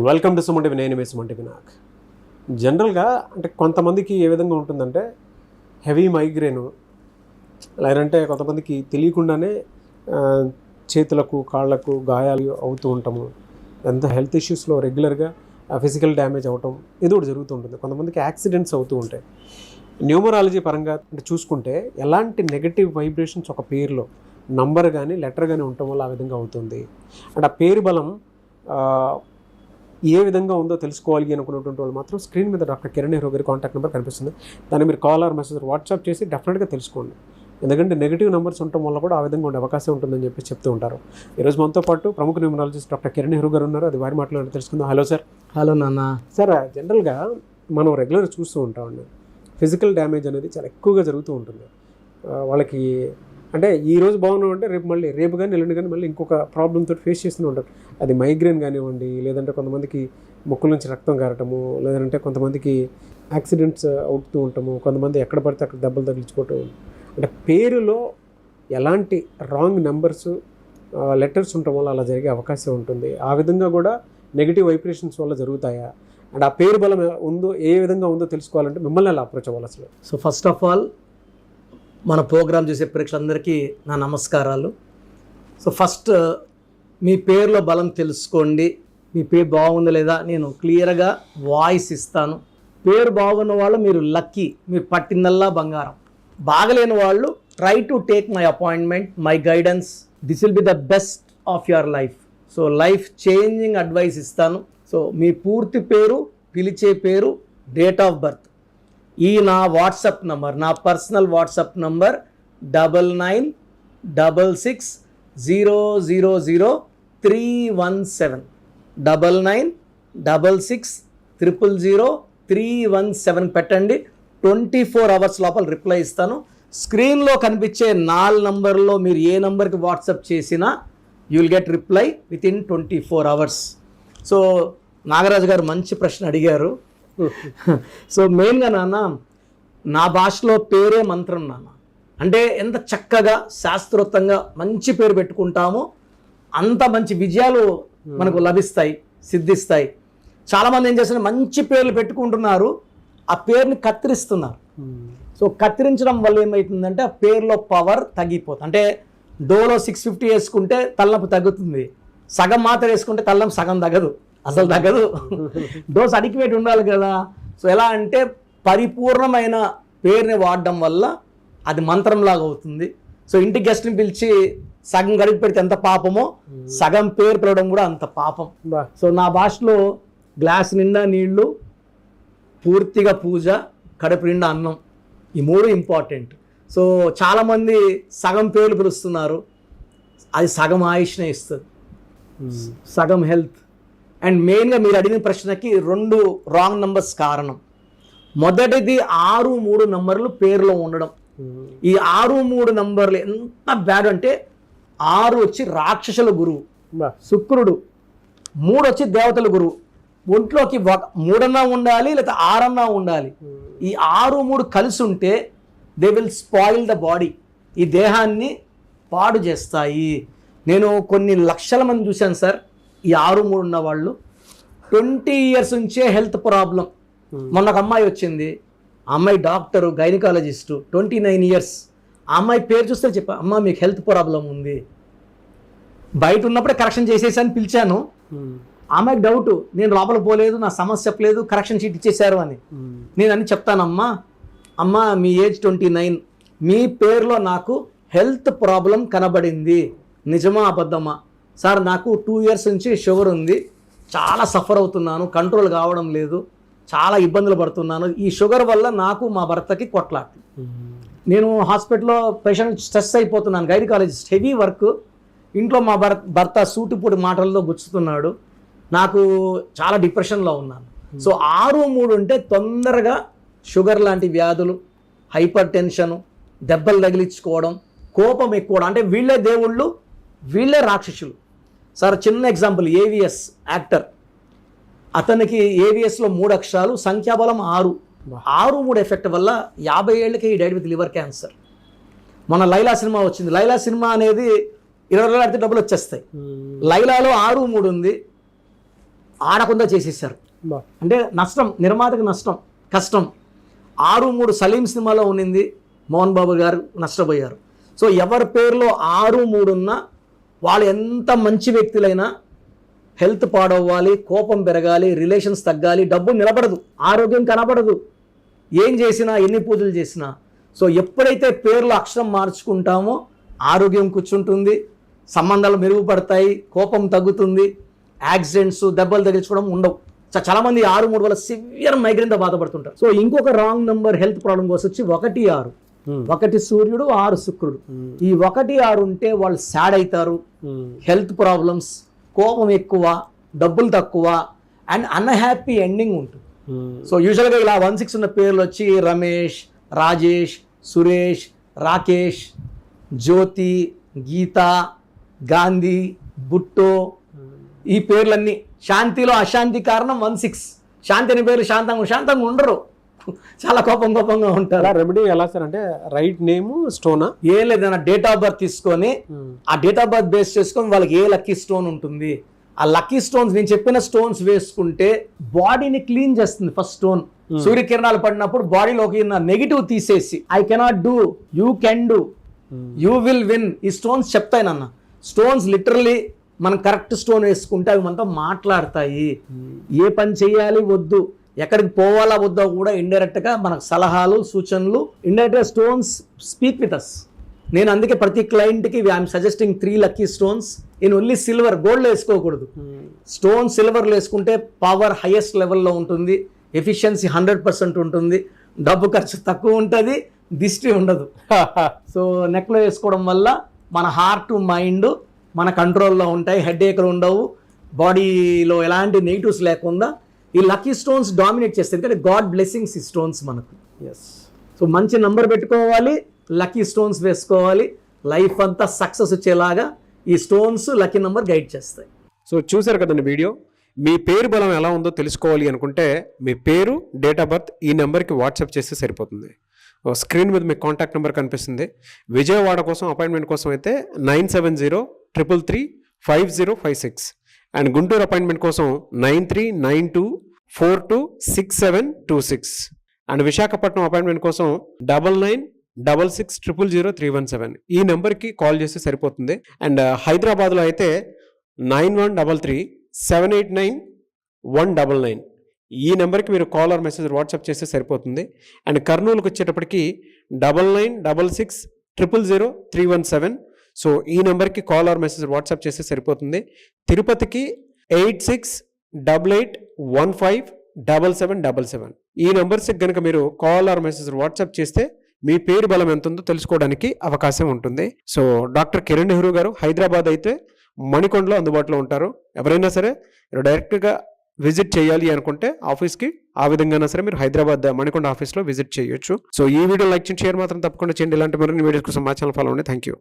Welcome to Suman TV. నేను మీ Suman TV. నాకు జనరల్గా అంటే కొంతమందికి ఏ విధంగా ఉంటుందంటే హెవీ మైగ్రేను, లేదంటే కొంతమందికి తెలియకుండానే చేతులకు కాళ్ళకు గాయాలు అవుతూ ఉంటాము. ఎంత హెల్త్ ఇష్యూస్లో రెగ్యులర్గా ఫిజికల్ డ్యామేజ్ అవటం ఏదో ఒకటి జరుగుతూ ఉంటుంది. కొంతమందికి యాక్సిడెంట్స్ అవుతూ ఉంటాయి. న్యూమరాలజీ పరంగా అంటే చూసుకుంటే ఎలాంటి నెగటివ్ వైబ్రేషన్స్ ఒక పేరులో నంబర్ కానీ లెటర్ కానీ ఉండటం వల్ల ఆ విధంగా అవుతుంది. అంటే ఆ పేరు బలం ఏ విధంగా ఉందో తెలుసుకోవాలి అనుకున్నటువంటి వాళ్ళు మాత్రం స్క్రీన్ మీద డాక్టర్ కిరణ్ నెహ్రూ గారి కాంటాక్ట్ నెంబర్ కనిపిస్తుంది. దాన్ని మీరు కాల్ ఆర్ మెసేజ్ వాట్సాప్ చేసి డెఫినెట్గా తెలుసుకోండి. ఎందుకంటే నెగిటివ్ నెంబర్స్ ఉండటం వల్ల కూడా ఆ విధంగా ఉండే అవకాశం ఉంటుందని చెప్పి చెప్తూ ఉంటారు. ఈరోజు మనతో పాటు ప్రముఖ న్యూమరాలజిస్ట్ డాక్టర్ కిరణ్ నెహ్రూ గారు ఉన్నారు. అది వారి మాటలో తెలుసుకుందాం. Hello sir. హలో నాన్న. సార్, జనరల్గా మనం రెగ్యులర్ చూస్తూ ఉంటామండి, ఫిజికల్ డ్యామేజ్ అనేది చాలా ఎక్కువగా జరుగుతూ ఉంటుంది. వాళ్ళకి అంటే ఈ రోజు బాగున్నాం అంటే రేపు కానీ ఎల్లుండి కానీ మళ్ళీ ఇంకొక ప్రాబ్లంతో ఫేస్ చేస్తూనే ఉంటారు. అది మైగ్రేన్ కానివ్వండి, లేదంటే కొంతమందికి ముక్కుల నుంచి రక్తం కారటము, లేదంటే కొంతమందికి యాక్సిడెంట్స్ అవుతూ ఉంటాము, కొంతమంది ఎక్కడ పడితే అక్కడ దెబ్బలు తగిలించుకోవటం. అంటే పేరులో ఎలాంటి రాంగ్ నెంబర్స్ లెటర్స్ ఉండటం వల్ల అలా జరిగే అవకాశం ఉంటుంది. ఆ విధంగా కూడా నెగిటివ్ వైబ్రేషన్స్ వల్ల జరుగుతాయా? అండ్ ఆ పేరు బలం ఉందో ఏ విధంగా ఉందో తెలుసుకోవాలంటే మిమ్మల్ని ఎలా అప్రోచ్ అవ్వాలి అసలు? సో ఫస్ట్ ఆఫ్ ఆల్ మన ప్రోగ్రామ్ చూసే ప్రేక్షకులందరికీ నా నమస్కారాలు. సో ఫస్ట్ మీ పేరులో బలం తెలుసుకోండి. మీ పేరు బాగుందా లేదా నేను క్లియర్గా వాయిస్ ఇస్తాను. పేరు బాగున్న వాళ్ళు మీరు లక్కీ, మీరు పట్టిందల్లా బంగారం. బాగలేని వాళ్ళు try to take my appointment, my guidance. This will be the best of your life. So life changing advice ఇస్తాను. సో మీ పూర్తి పేరు, పిలిచే పేరు, డేట్ ఆఫ్ బర్త్, ఈ నా వాట్సాప్ నంబర్, నా పర్సనల్ వాట్సాప్ నంబర్ 9966000317 9966000317 పెట్టండి. 24 అవర్స్ లోపల రిప్లై ఇస్తాను. స్క్రీన్లో కనిపించే 4 నంబర్లో మీరు ఏ నంబర్కి వాట్సాప్ చేసినా you will get reply with in 24 hours. So Nagaraju గారు మంచి ప్రశ్న అడిగారు. సో మెయిన్గా నాన్న, నా భాషలో పేరే మంత్రం నాన్న. అంటే ఎంత చక్కగా శాస్త్రోక్తంగా మంచి పేరు పెట్టుకుంటామో అంత మంచి విజయాలు మనకు లభిస్తాయి, సిద్ధిస్తాయి. చాలామంది ఏం చేస్తున్నారు, మంచి పేర్లు పెట్టుకుంటున్నారు, ఆ పేరుని కత్తిరిస్తున్నారు. సో కత్తిరించడం వల్ల ఏమవుతుందంటే ఆ పేరులో పవర్ తగ్గిపోతుంది. అంటే డోలో 650 వేసుకుంటే తలనొప్పి తగ్గుతుంది, సగం మాత్రం వేసుకుంటే తలనొప్పి సగం తగ్గదు, అసలు తగ్గదు. డోస్ అడిక్వేట్ ఉండాలి కదా. సో ఎలా అంటే పరిపూర్ణమైన పేరుని వాడడం వల్ల అది మంత్రంలాగా అవుతుంది. సో ఇంటి గెస్ట్ని పిలిచి సగం గడిపి పెడితే ఎంత పాపమో, సగం పేరు పిలవడం కూడా అంత పాపం. సో నా భాషలో గ్లాస్ నిండా నీళ్లు, పూర్తిగా పూజ, కడుపు నిండా అన్నం, ఈ 3 ఇంపార్టెంట్. సో చాలామంది సగం పేర్లు పిలుస్తున్నారు, అది సగం ఆయుష్నే ఇస్తుంది, సగం హెల్త్. అండ్ మెయిన్గా మీరు అడిగిన ప్రశ్నకి 2 రాంగ్ నంబర్స్ కారణం. మొదటిది 6-3 నంబర్లు పేరులో ఉండడం. ఈ 6-3 నంబర్లు ఎంత బ్యాడ్ అంటే 6 వచ్చి రాక్షసుల గురువు శుక్రుడు, 3 వచ్చి దేవతల గురువు. ఒంట్లోకి 3 ఉండాలి లేదా 6 ఉండాలి. ఈ 6-3 కలిసి ఉంటే they will spoil the body, ఈ దేహాన్ని పాడు చేస్తాయి. నేను కొన్ని లక్షల మంది చూశాను సార్, ఈ 6-3 ఉన్న వాళ్ళు 20 ఇయర్స్ నుంచే హెల్త్ ప్రాబ్లం. మొన్న ఒక అమ్మాయి వచ్చింది, ఆ అమ్మాయి డాక్టరు, గైనకాలజిస్టు, 29 ఇయర్స్. ఆ అమ్మాయి పేరు చూస్తే చెప్పా, అమ్మ మీకు హెల్త్ ప్రాబ్లం ఉంది. బయట ఉన్నప్పుడే కరెక్షన్ చేసేసాను, పిలిచాను. ఆ అమ్మాయికి డౌట్, నేను లోపల పోలేదు, నా సమస్య చెప్పలేదు, కరెక్షన్ షీట్ ఇచ్చేశారు అని. నేను అని చెప్తానమ్మా, అమ్మ మీ ఏజ్ 29, మీ పేరులో నాకు హెల్త్ ప్రాబ్లం కనబడింది, నిజమా అబద్ధమా? సార్ నాకు 2 ఇయర్స్ నుంచి షుగర్ ఉంది, చాలా సఫర్ అవుతున్నాను, కంట్రోల్ కావడం లేదు, చాలా ఇబ్బందులు పడుతున్నాను, ఈ షుగర్ వల్ల నాకు మా భర్తకి కొట్లాట. నేను హాస్పిటల్లో పేషెంట్ స్ట్రెస్ అయిపోతున్నాను, గైనకాలజిస్ట్, హెవీ వర్క్, ఇంట్లో మా భర్త సూటిపూటి మాటల్లో గుచ్చుతున్నాడు, నాకు చాలా డిప్రెషన్లో ఉన్నాను. సో 6-3 ఉంటే తొందరగా షుగర్ లాంటి వ్యాధులు, హైపర్ టెన్షను, దెబ్బలు తగిలించుకోవడం, కోపం ఎక్కువ. అంటే వీళ్ళే దేవుళ్ళు, వీళ్ళే రాక్షసులు. సార్ చిన్న ఎగ్జాంపుల్, ఏవిఎస్ యాక్టర్, అతనికి ఏవిఎస్లో 3 అక్షరాలు, సంఖ్యాబలం 6. 6-3 ఎఫెక్ట్ వల్ల 50 ఏళ్ళకే ఈ డైడ్ విత్ లివర్ క్యాన్సర్. మన లైలా సినిమా వచ్చింది. లైలా సినిమా అనేది 20 రోజులు ఆడితే డబ్బులు వచ్చేస్తాయి. లైలాలో 6-3 ఉంది, ఆడకుండా చేసేసారు. బా. అంటే నష్టం, నిర్మాతకు నష్టం, కష్టం. 6-3 సలీం సినిమాలో ఉన్నింది, మోహన్ బాబు గారు నష్టపోయారు. సో ఎవరి పేరులో 6-3 ఉన్నా వాళ్ళు ఎంత మంచి వ్యక్తులైనా హెల్త్ పాడవ్వాలి, కోపం పెరగాలి, రిలేషన్స్ తగ్గాలి, డబ్బు నిలబడదు, ఆరోగ్యం కనబడదు, ఏం చేసినా ఎన్ని పూజలు చేసినా. సో ఎప్పుడైతే పేర్లు అక్షరం మార్చుకుంటామో ఆరోగ్యం కూర్చుంటుంది, సంబంధాలు మెరుగుపడతాయి, కోపం తగ్గుతుంది, యాక్సిడెంట్స్, దెబ్బలు తగిలించుకోవడం ఉండవు. చాలామంది 6-3 వల్ల సివియర్ మైగ్రేన్తో బాధపడుతుంటారు. సో ఇంకొక రాంగ్ నెంబర్ హెల్త్ ప్రాబ్లం కోసం వచ్చి 1-6. 1 సూర్యుడు, 6 శుక్రుడు. ఈ 1-6 ఉంటే వాళ్ళు సాడ్ అవుతారు, హెల్త్ ప్రాబ్లమ్స్, కోపం ఎక్కువ, డబ్బులు తక్కువ అండ్ అన్హ్యాపీ ఎండింగ్ ఉంటుంది. సో యూజువల్గా ఇలా 1-6 ఉన్న పేర్లు వచ్చి రమేష్, రాజేష్, సురేష్, రాకేష్, జ్యోతి, గీత, గాంధీ, బుట్టో, ఈ పేర్లన్నీ. శాంతిలో అశాంతి కారణం 1-6. శాంతి అనే పేర్లు శాంతంగా ఉండరు, చాలా కోపంగా ఉంటారు. రెమెడీ ఎలా సార్ అంటే రైట్ నేమ్ స్టోనా? ఏం లేదన్నా డేట్ ఆఫ్ బర్త్ తీసుకొని ఆ డేట్ ఆఫ్ బర్త్ బేస్ చేసుకొని వాళ్ళకి ఏ లక్కీ స్టోన్ ఉంటుంది, ఆ లక్కీ స్టోన్స్, నేను చెప్పిన స్టోన్స్ వేసుకుంటే బాడీని క్లీన్ చేస్తుంది. ఫస్ట్ స్టోన్ సూర్యకిరణాలు పడినప్పుడు బాడీలోకి నెగిటివ్ తీసేసి I cannot do, you can do, you will win, ఈ స్టోన్స్ చెప్తాయి నాన్న. స్టోన్స్ లిటరల్లీ మనం కరెక్ట్ స్టోన్ వేసుకుంటే అవి మనతో మాట్లాడతాయి. ఏ పని చేయాలి వద్దు, ఎక్కడికి పోవాలా వద్దో కూడా ఇండైరెక్ట్గా మనకు సలహాలు, సూచనలు, ఇండైరెక్ట్గా స్టోన్స్ స్పీక్ విత్ అస్. నేను అందుకే ప్రతి క్లయింట్కి I'm suggesting 3 lucky stones in only silver. గోల్డ్లో వేసుకోకూడదు, స్టోన్ సిల్వర్లో వేసుకుంటే పవర్ హైయెస్ట్ లెవెల్లో ఉంటుంది, ఎఫిషియన్సీ 100% ఉంటుంది, డబ్బు ఖర్చు తక్కువ ఉంటుంది, దిష్టి ఉండదు. సో నెక్లో వేసుకోవడం వల్ల మన హార్ట్, మైండ్ మన కంట్రోల్లో ఉంటాయి, హెడేక్లు ఉండవు, బాడీలో ఎలాంటి నెగిటివ్స్ లేకుండా ఈ లక్కీ స్టోన్స్ డామినేట్ చేస్తాయి. ఎందుకంటే గాడ్ బ్లెస్సింగ్స్ ఈ స్టోన్స్ మనకు. సో మంచి నంబర్ పెట్టుకోవాలి, లక్కీ స్టోన్స్ వేసుకోవాలి, లైఫ్ అంతా సక్సెస్ వచ్చేలాగా ఈ స్టోన్స్ లక్కీ నంబర్ గైడ్ చేస్తాయి. సో చూసారు కదండి వీడియో. మీ పేరు బలం ఎలా ఉందో తెలుసుకోవాలి అనుకుంటే మీ పేరు, డేట్ ఆఫ్ బర్త్ ఈ నెంబర్కి వాట్సాప్ చేస్తే సరిపోతుంది. స్క్రీన్ మీద మీకు కాంటాక్ట్ నెంబర్ కనిపిస్తుంది. విజయవాడ కోసం అపాయింట్మెంట్ కోసం అయితే 9703335056 అండ్ గుంటూరు అపాయింట్మెంట్ కోసం 9392426726 అండ్ విశాఖపట్నం అపాయింట్మెంట్ కోసం 9966000317 ఈ నెంబర్కి కాల్ చేస్తే సరిపోతుంది. అండ్ హైదరాబాద్లో అయితే 9133789199 ఈ నెంబర్కి మీరు కాల్ ఆర్ మెసేజ్ వాట్సాప్ చేస్తే సరిపోతుంది. అండ్ కర్నూలుకి వచ్చేటప్పటికి 9966000317 సో ఈ నెంబర్కి కాల్ ఆర్ మెసేజ్ వాట్సాప్ చేస్తే సరిపోతుంది. తిరుపతికి 8688157777 ఈ నెంబర్స్కి కనుక మీరు కాల్ ఆర్ మెసేజ్ వాట్సాప్ చేస్తే మీ పేరు బలం ఎంత ఉందో తెలుసుకోవడానికి అవకాశం ఉంటుంది. సో డాక్టర్ కిరణ్ నెహ్రూ గారు హైదరాబాద్ అయితే మణికొండలో అందుబాటులో ఉంటారు. ఎవరైనా సరే డైరెక్ట్గా విజిట్ చేయాలి అనుకుంటే ఆఫీస్కి ఆ విధంగా సరే మీరు హైదరాబాద్ మణికొండ ఆఫీస్లో విజిట్ చేయొచ్చు. సో ఈ వీడియో లైక్ చేయండి, షేర్ మాత్రం తప్పకుండా చేయండి. ఇలాంటి మరిన్ని వీడియోస్ కోసం మా ఛానల్ ఫాలో అవ్వండి. Thank you.